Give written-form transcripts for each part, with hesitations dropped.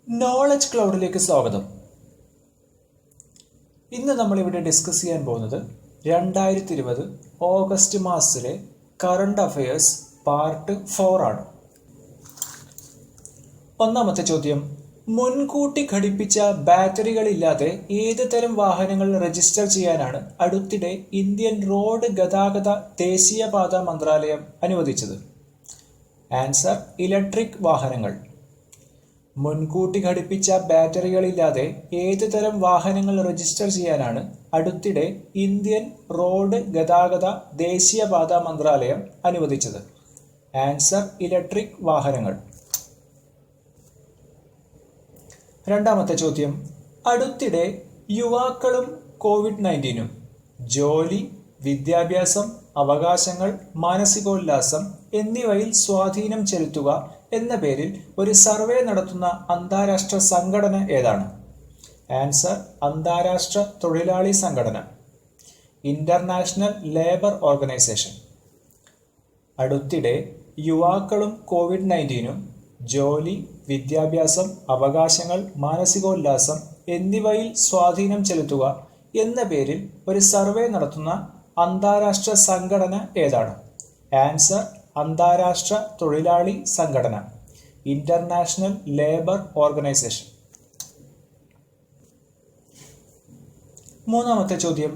Knowledge ക്ലൗഡിലേക്ക് സ്വാഗതം. ഇന്ന് നമ്മളിവിടെ ഡിസ്കസ് ചെയ്യാൻ പോകുന്നത് 2020 ഓഗസ്റ്റ് മാസത്തിലെ കറണ്ട് അഫയേഴ്സ് പാർട്ട് 4 ആണ്. ഒന്നാമത്തെ ചോദ്യം, മുൻകൂട്ടി ഘടിപ്പിച്ച ബാറ്ററികളില്ലാതെ ഏത് തരം വാഹനങ്ങൾ രജിസ്റ്റർ ചെയ്യാനാണ് അടുത്തിടെ ഇന്ത്യൻ റോഡ് ഗതാഗത ദേശീയപാത മന്ത്രാലയം അനുവദിച്ചത്? ആൻസർ, ഇലക്ട്രിക് വാഹനങ്ങൾ. മുൻകൂട്ടി ഘടിപ്പിച്ച ബാറ്ററികളില്ലാതെ ഏത് തരം വാഹനങ്ങൾ രജിസ്റ്റർ ചെയ്യാനാണ് അടുത്തിടെ ഇന്ത്യൻ റോഡ് ഗതാഗത ദേശീയപാത മന്ത്രാലയം അനുവദിച്ചത്? ആൻസർ, ഇലക്ട്രിക് വാഹനങ്ങൾ. രണ്ടാമത്തെ ചോദ്യം, അടുത്തിടെ യുവാക്കളും COVID-19 ജോലി, വിദ്യാഭ്യാസം, അവകാശങ്ങൾ, മാനസികോല്ലാസം എന്നിവയിൽ സ്വാധീനം ചെലുത്തുക എന്ന പേരിൽ ഒരു സർവേ നടത്തുന്ന അന്താരാഷ്ട്ര സംഘടന ഏതാണ്? ആൻസർ, അന്താരാഷ്ട്ര തൊഴിലാളി സംഘടന, ഇന്റർനാഷണൽ ലേബർ ഓർഗനൈസേഷൻ. അടുത്തിടെ യുവാക്കളും COVID-19 ജോലി, വിദ്യാഭ്യാസം, അവകാശങ്ങൾ, മാനസികോല്ലാസം എന്നിവയിൽ സ്വാധീനം ചെലുത്തുക എന്ന പേരിൽ ഒരു സർവേ നടത്തുന്ന അന്താരാഷ്ട്ര സംഘടന ഏതാണ്? ആൻസർ, അന്താരാഷ്ട്ര തൊഴിലാളി സംഘടന, ഇന്റർനാഷണൽ ലേബർ ഓർഗനൈസേഷൻ. മൂന്നാമത്തെ ചോദ്യം,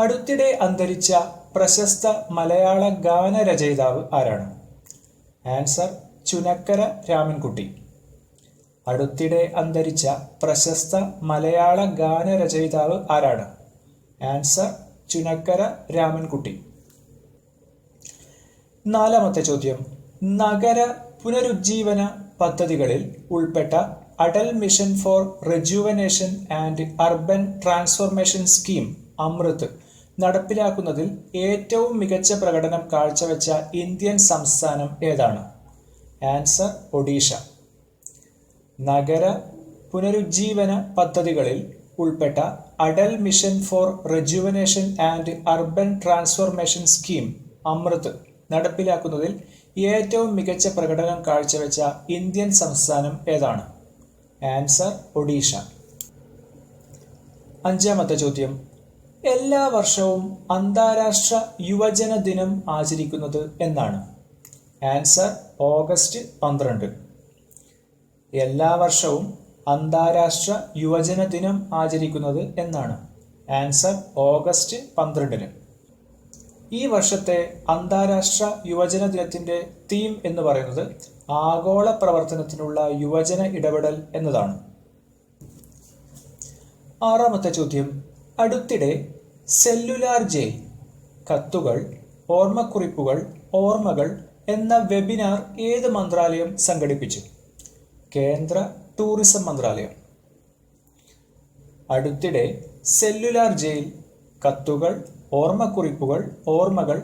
അടുത്തിടെ അന്തരിച്ച പ്രശസ്ത മലയാള ഗാനരചയിതാവ് ആരാണ്? ആൻസർ, ചുനക്കര രാമൻകുട്ടി. അടുത്തിടെ അന്തരിച്ച പ്രശസ്ത മലയാള ഗാനരചയിതാവ് ആരാണ്? ആൻസർ, ചുനക്കര രാമൻകുട്ടി. നാലാമത്തെ ചോദ്യം, നഗര പുനരുജ്ജീവന പദ്ധതികളിൽ ഉൾപ്പെട്ട Atal mission for rejuvenation and urban transformation scheme AMRUT നടപ്പിലാക്കുന്നതിൽ ഏറ്റവും മികച്ച പ്രകടനം കാഴ്ചവെച്ച ഇന്ത്യൻ സംസ്ഥാനം ഏതാണ്? ആൻസർ, ഒഡീഷ. നഗര പുനരുജ്ജീവന പദ്ധതികളിൽ ഉൾപ്പെട്ട Atal mission for rejuvenation and urban transformation scheme AMRUT നടപ്പിലാക്കുന്നതിൽ ഏറ്റവും മികച്ച പ്രകടനം കാഴ്ചവെച്ച ഇന്ത്യൻ സംസ്ഥാനം ഏതാണ്? ആൻസർ, ഒഡീഷ. അഞ്ചാമത്തെ ചോദ്യം, എല്ലാ വർഷവും അന്താരാഷ്ട്ര യുവജന ദിനം ആചരിക്കുന്നത് എന്നാണ്? Answer, August 12. എല്ലാ വർഷവും അന്താരാഷ്ട്ര യുവജന ദിനം ആചരിക്കുന്നത് എന്നാണ്? Answer, August 12. ഈ വർഷത്തെ അന്താരാഷ്ട്ര യുവജന ദിനത്തിന്റെ തീം എന്ന് പറയുന്നത് ആഗോള പ്രവർത്തനത്തിനുള്ള യുവജന ഇടപെടൽ എന്നതാണ്. ആറാമത്തെ ചോദ്യം, അടുത്തിടെ സെല്ലുലാർ ജയിൽ, കത്തുകൾ, ഓർമ്മക്കുറിപ്പുകൾ, ഓർമ്മകൾ എന്ന വെബിനാർ ഏത് മന്ത്രാലയം സംഘടിപ്പിച്ചു? കേന്ദ്ര ടൂറിസം മന്ത്രാലയം. അടുത്തിടെ സെല്ലുലാർ ജയിൽ, കത്തുകൾ, ഓർമ്മക്കുറിപ്പുകൾ, ഓർമ്മകൾ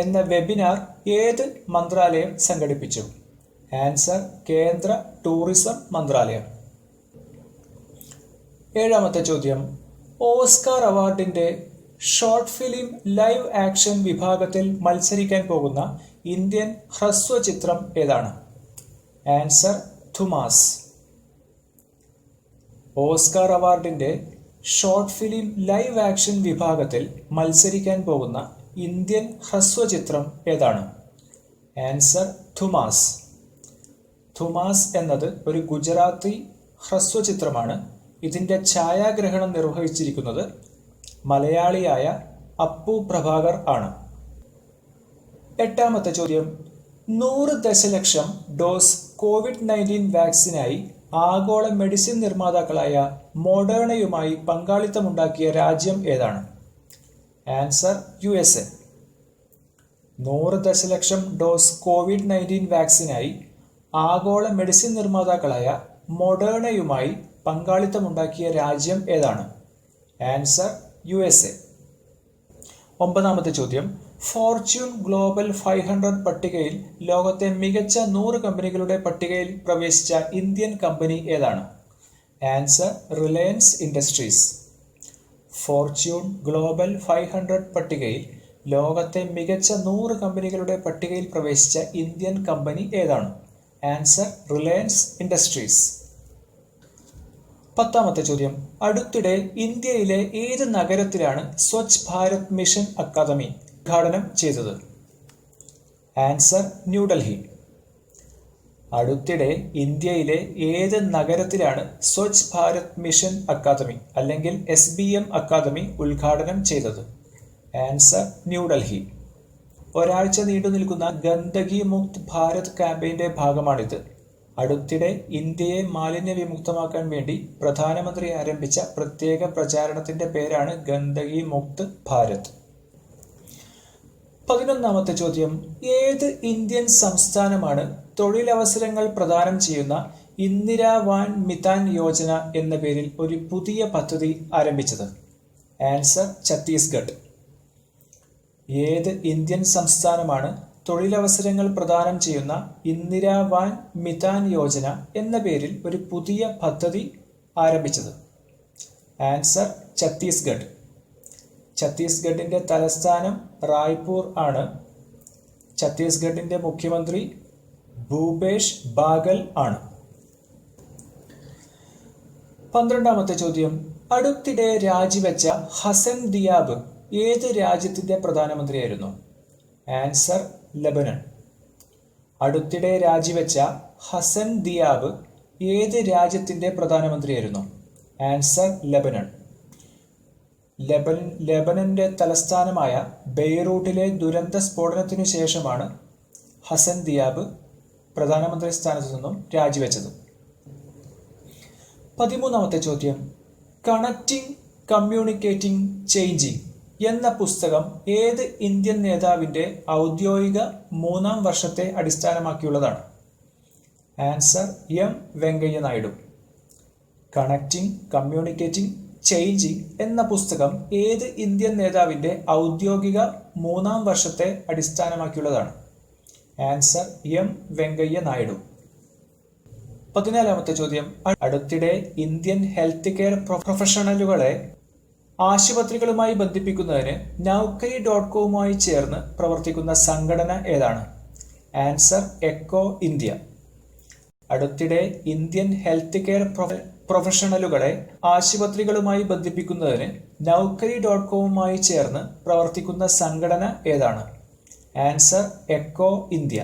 എന്ന വെബിനാർ ഏത് മന്ത്രാലയം സംഘടിപ്പിച്ചു? ആൻസർ, കേന്ദ്ര ടൂറിസം മന്ത്രാലയം. ഏഴാമത്തെ ചോദ്യം, ഓസ്കാർ അവാർഡിന്റെ ഷോർട്ട് ഫിലിം ലൈവ് ആക്ഷൻ വിഭാഗത്തിൽ മത്സരിക്കാൻ പോകുന്ന ഇന്ത്യൻ ഹ്രസ്വ ചിത്രം ഏതാണ്? ആൻസർ, ഥുമാസ്. ഓസ്കാർ അവാർഡിന്റെ ഷോർട്ട് ഫിലിം ലൈവ് ആക്ഷൻ വിഭാഗത്തിൽ മത്സരിക്കാൻ പോകുന്ന ഇന്ത്യൻ ഹ്രസ്വ ചിത്രം ഏതാണ്? ആൻസർ, ഥുമാസ്. ഥുമാസ് എന്നത് ഒരു ഗുജറാത്തി ഹ്രസ്വ ചിത്രമാണ്. ഇതിന്റെ ഛായാഗ്രഹണം നിർവഹിച്ചിരിക്കുന്നത് മലയാളിയായ അപ്പു പ്രഭാകർ ആണ്. എട്ടാമത്തെ ചോദ്യം, 100 ദശലക്ഷം ഡോസ് COVID-19 വാക്സിനായി ആഗോള മെഡിസിൻ നിർമ്മാതാക്കളായ മോഡേണയുമായി പങ്കാളിത്തമുണ്ടാക്കിയ രാജ്യം ഏതാണ്? Answer, USA. 100 ദശലക്ഷം ഡോസ് COVID-19 വാക്സിനായി ആഗോള മെഡിസിൻ നിർമ്മാതാക്കളായ മോഡേണയുമായി പങ്കാളിത്തമുണ്ടാക്കിയ രാജ്യം ഏതാണ്? Answer, USA. ഒമ്പതാമത്തെ ചോദ്യം, ഫോർച്യൂൺ ഗ്ലോബൽ 500 പട്ടികയിൽ ലോകത്തെ മികച്ച 100 കമ്പനികളുടെ പട്ടികയിൽ പ്രവേശിച്ച ഇന്ത്യൻ കമ്പനി ഏതാണ്? Answer, Reliance Industries. Fortune global 500 പട്ടികയിൽ ലോകത്തെ മികച്ച 100 കമ്പനികളുടെ പട്ടികയിൽ പ്രവേശിച്ച ഇന്ത്യൻ കമ്പനി ഏതാണ്? ആൻസർ റിലയൻസ് ഇൻഡസ്ട്രീസ്. 10ാമത്തെ ചോദ്യം, അടുത്തിടെ ഇന്ത്യയിലെ ഏത് നഗരത്തിലാണ് സ്വച്ഛ് ഭാരത് മിഷൻ അക്കാദമി ഉദ്ഘാടനം ചെയ്തത്? ആൻസർ ന്യൂഡൽഹി. അടുത്തിടെ ഇന്ത്യയിലെ ഏത് നഗരത്തിലാണ് സ്വച്ഛ് ഭാരത് മിഷൻ അക്കാദമി അല്ലെങ്കിൽ SBM അക്കാദമി ഉദ്ഘാടനം ചെയ്തത്? ആൻസർ ന്യൂഡൽഹി. ഒരാഴ്ച നീണ്ടു നിൽക്കുന്ന ഗന്ദഗി മുക്ത് ഭാരത് ക്യാമ്പയിന്റെ ഭാഗമാണിത്. അടുത്തിടെ ഇന്ത്യയെ മാലിന്യ വിമുക്തമാക്കാൻ വേണ്ടി പ്രധാനമന്ത്രി ആരംഭിച്ച പ്രത്യേക പ്രചാരണത്തിന്റെ പേരാണ് ഗന്ദഗി മുക്ത് ഭാരത്. 11ാമത്തെ ചോദ്യം, ഏത് ഇന്ത്യൻ സംസ്ഥാനമാണ് തൊഴിലവസരങ്ങൾ പ്രദാനം ചെയ്യുന്ന ഇന്ദിരാ വാൻ മിതാൻ യോജന എന്ന പേരിൽ ഒരു പുതിയ പദ്ധതി ആരംഭിച്ചത്? ആൻസർ ഛത്തീസ്ഗഡ്. ഏത് ഇന്ത്യൻ സംസ്ഥാനമാണ് തൊഴിലവസരങ്ങൾ പ്രദാനം ചെയ്യുന്ന ഇന്ദിരാ വാൻ മിതാൻ യോജന എന്ന പേരിൽ ഒരു പുതിയ പദ്ധതി ആരംഭിച്ചത്? ആൻസർ ഛത്തീസ്ഗഡ്. ഛത്തീസ്ഗഡിന്റെ തലസ്ഥാനം റായ്പൂർ ആണ്. ഛത്തീസ്ഗഡിന്റെ മുഖ്യമന്ത്രി ഭൂപേഷ് ബാഗൽ ആണ്. 12ാമത്തെ ചോദ്യം, അടുത്തിടെ രാജിവെച്ച ഹസൻ ദിയാബ് ഏത് രാജ്യത്തിന്റെ പ്രധാനമന്ത്രിയായിരുന്നു? Answer Lebanon. അടുത്തിടെ രാജിവെച്ച ഹസൻ ദിയാബ് ഏത് രാജ്യത്തിന്റെ പ്രധാനമന്ത്രിയായിരുന്നു? Answer Lebanon. ലെബനന്റെ തലസ്ഥാനമായ ബെയ്റൂട്ടിലെ ദുരന്ത സ്ഫോടനത്തിനു ശേഷമാണ് ഹസൻ ദിയാബ് പ്രധാനമന്ത്രി സ്ഥാനത്തു നിന്നും രാജിവെച്ചത്. 13ാമത്തെ ചോദ്യം, കണക്റ്റിംഗ്, കമ്മ്യൂണിക്കേറ്റിംഗ്, ചേഞ്ചിങ് എന്ന പുസ്തകം ഏത് ഇന്ത്യൻ നേതാവിന്റെ ഔദ്യോഗിക 3ാം വർഷത്തെ അടിസ്ഥാനമാക്കിയുള്ളതാണ്? Answer M Venkaiah Naidu. Connecting, communicating, changing എന്ന പുസ്തകം ഏത് ഇന്ത്യൻ നേതാവിന്റെ ഔദ്യോഗിക 3ാം വർഷത്തെ അടിസ്ഥാനമാക്കിയുള്ളതാണ്? Answer M Venkaiah Naidu. 14ാമത്തെ ചോദ്യം, അടുത്തിടെ ഇന്ത്യൻ ഹെൽത്ത് കെയർ പ്രൊഫഷണലുകളെ ആശുപത്രികളുമായി ബന്ധിപ്പിക്കുന്നതിന് Naukri.com-മായി ചേർന്ന് പ്രവർത്തിക്കുന്ന സംഘടന ഏതാണ്? ആൻസർ എക്കോ ഇന്ത്യ. അടുത്തിടെ ഇന്ത്യൻ ഹെൽത്ത് കെയർ പ്രൊഫഷണലുകളെ ആശുപത്രികളുമായി ബന്ധിപ്പിക്കുന്നതിന് Naukri.com-മായി ചേർന്ന് പ്രവർത്തിക്കുന്ന സംഘടന ഏതാണ്? ആൻസർ എക്കോ ഇന്ത്യ.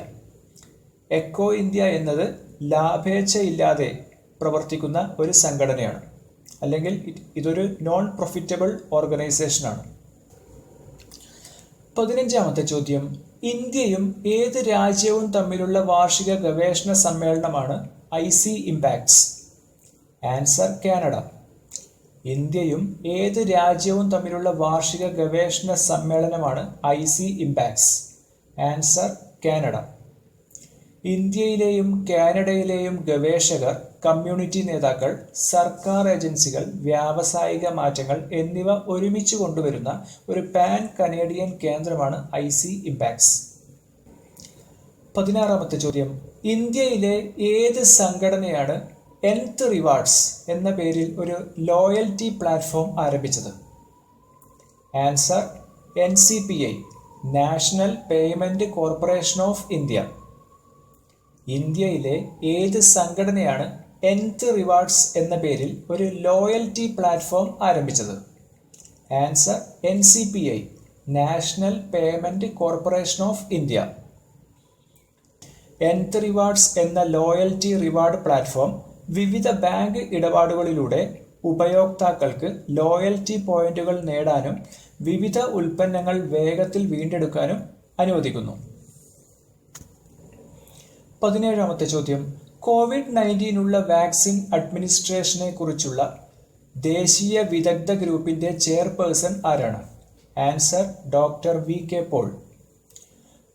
എക്കോ ഇന്ത്യ എന്നത് ലാഭേച്ഛയില്ലാതെ പ്രവർത്തിക്കുന്ന ഒരു സംഘടനയാണ്, അല്ലെങ്കിൽ ഇതൊരു നോൺ പ്രോഫിറ്റബിൾ ഓർഗനൈസേഷനാണ്. 15ാമത്തെ ചോദ്യം, ഇന്ത്യയും ഏത് രാജ്യവും തമ്മിലുള്ള വാർഷിക ഗവേഷണ സമ്മേളനമാണ് IC ഇമ്പാക്ട്സ്? Answer Canada. ഇന്ത്യയും ഏത് രാജ്യവും തമ്മിലുള്ള വാർഷിക ഗവേഷണ സമ്മേളനമാണ് IC ഇമ്പാക്ട്സ്? Answer Canada. ഇന്ത്യയിലെയും കാനഡയിലെയും ഗവേഷകർ, കമ്മ്യൂണിറ്റി നേതാക്കൾ, സർക്കാർ ഏജൻസികൾ, വ്യാവസായിക മാറ്റങ്ങൾ എന്നിവ ഒരുമിച്ച് കൊണ്ടുവരുന്ന ഒരു പാൻ കനേഡിയൻ കേന്ദ്രമാണ് IC ഇമ്പാക്ട്സ്. 16ാമത്തെ ചോദ്യം, ഇന്ത്യയിലെ ഏത് സംഘടനയാണ് Nth റിവാർഡ്സ് എന്ന പേരിൽ ഒരു ലോയൽറ്റി പ്ലാറ്റ്ഫോം ആരംഭിച്ചത്? Answer NCPI, national payment corporation of India. ഇന്ത്യയിലെ ഏത് സംഘടനയാണ് Nth റിവാർഡ്സ് എന്ന പേരിൽ ഒരു ലോയൽറ്റി പ്ലാറ്റ്ഫോം ആരംഭിച്ചത്? Answer NCPI, national payment corporation of India. Nth rewards എന്ന ലോയൽറ്റി റിവാർഡ് പ്ലാറ്റ്ഫോം വിവിധ ബാങ്ക് ഇടപാടുകളിലൂടെ ഉപയോക്താക്കൾക്ക് ലോയൽറ്റി പോയിന്റുകൾ നേടാനും വിവിധ ഉൽപ്പന്നങ്ങൾ വേഗത്തിൽ വീണ്ടെടുക്കാനും അനുവദിക്കുന്നു. 17ാമത്തെ ചോദ്യം, COVID-19 വാക്സിൻ അഡ്മിനിസ്ട്രേഷനെ കുറിച്ചുള്ള ദേശീയ വിദഗ്ധ ഗ്രൂപ്പിന്റെ ചെയർപേഴ്സൺ ആരാണ്? Answer doctor VK Paul.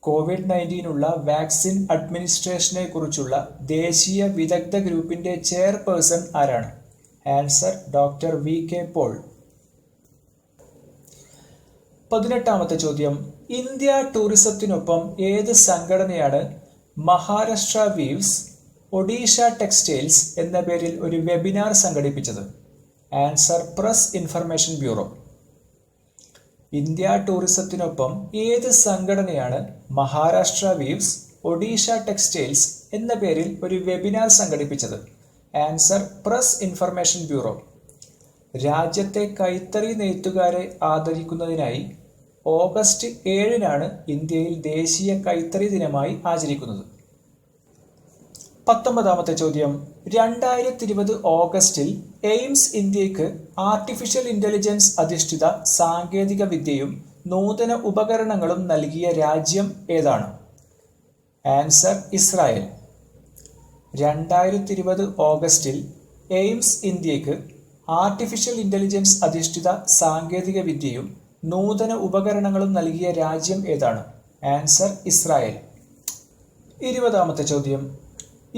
COVID-19 vaccine അഡ്മിനിസ്ട്രേഷനെ കുറിച്ചുള്ള ദേശീയ വിദഗ്ധ ഗ്രൂപ്പിന്റെ ചെയർപേഴ്സൺ ആരാണ്? Answer doctor VK Paul. 18ാമത്തെ ചോദ്യം, ഇന്ത്യ ടൂറിസത്തിനൊപ്പം ഏത് സംഘടനയാണ് മഹാരാഷ്ട്ര വീവ്സ്, ഒഡീഷ ടെക്സ്റ്റൈൽസ് എന്ന പേരിൽ ഒരു വെബിനാർ സംഘടിപ്പിച്ചത്? Answer press information bureau. India ടൂറിസത്തിനൊപ്പം ഏത് സംഘടനയാണ് മഹാരാഷ്ട്ര വീവ്സ്, ഒഡീഷ ടെക്സ്റ്റൈൽസ് എന്ന പേരിൽ ഒരു വെബിനാർ സംഘടിപ്പിച്ചത്? Answer press information bureau. രാജ്യത്തെ കൈത്തറി നെയ്ത്തുകാരെ ആദരിക്കുന്നതിനായി ഓഗസ്റ്റ് 7-നാണ് ഇന്ത്യയിൽ ദേശീയ കൈത്തറി ദിനമായി ആചരിക്കുന്നത്. 19-ാമത്തെ ചോദ്യം. 2020 ഓഗസ്റ്റിൽ എയിംസ് ഇന്ത്യക്ക് ആർട്ടിഫിഷ്യൽ ഇന്റലിജൻസ് അധിഷ്ഠിത സാങ്കേതിക വിദ്യയും നൂതന ഉപകരണങ്ങളും നൽകിയ രാജ്യം ഏതാണ്? Answer Israel. 2020 ഓഗസ്റ്റിൽ എയിംസ് ഇന്ത്യക്ക് ആർട്ടിഫിഷ്യൽ ഇന്റലിജൻസ് അധിഷ്ഠിത സാങ്കേതിക വിദ്യയും നൂതന ഉപകരണങ്ങളും നൽകിയ രാജ്യം ഏതാണ്? Answer Israel. 20-ാമത്തെ ചോദ്യം.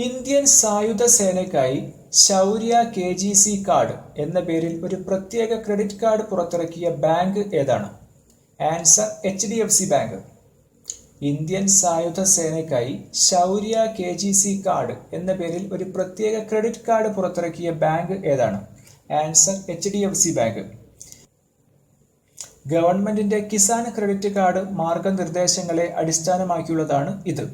ഇന്ത്യൻ സായുധ സേനയ്ക്കായി ശൗര്യ KGC കാർഡ് എന്ന പേരിൽ ഒരു പ്രത്യേക ക്രെഡിറ്റ് കാർഡ് പുറത്തിറക്കിയ ബാങ്ക് ഏതാണ്? Answer HDFC bank. ഇന്ത്യൻ സായുധ സേനയ്ക്കായി ശൗര്യ KGC കാർഡ് എന്ന പേരിൽ ഒരു പ്രത്യേക ക്രെഡിറ്റ് കാർഡ് പുറത്തിറക്കിയ ബാങ്ക് ഏതാണ്? Answer HDFC bank. ഗവൺമെന്റിന്റെ കിസാൻ ക്രെഡിറ്റ് കാർഡ് മാർഗനിർദ്ദേശങ്ങളെ അടിസ്ഥാനമാക്കിയുള്ളതാണ് ഇത്.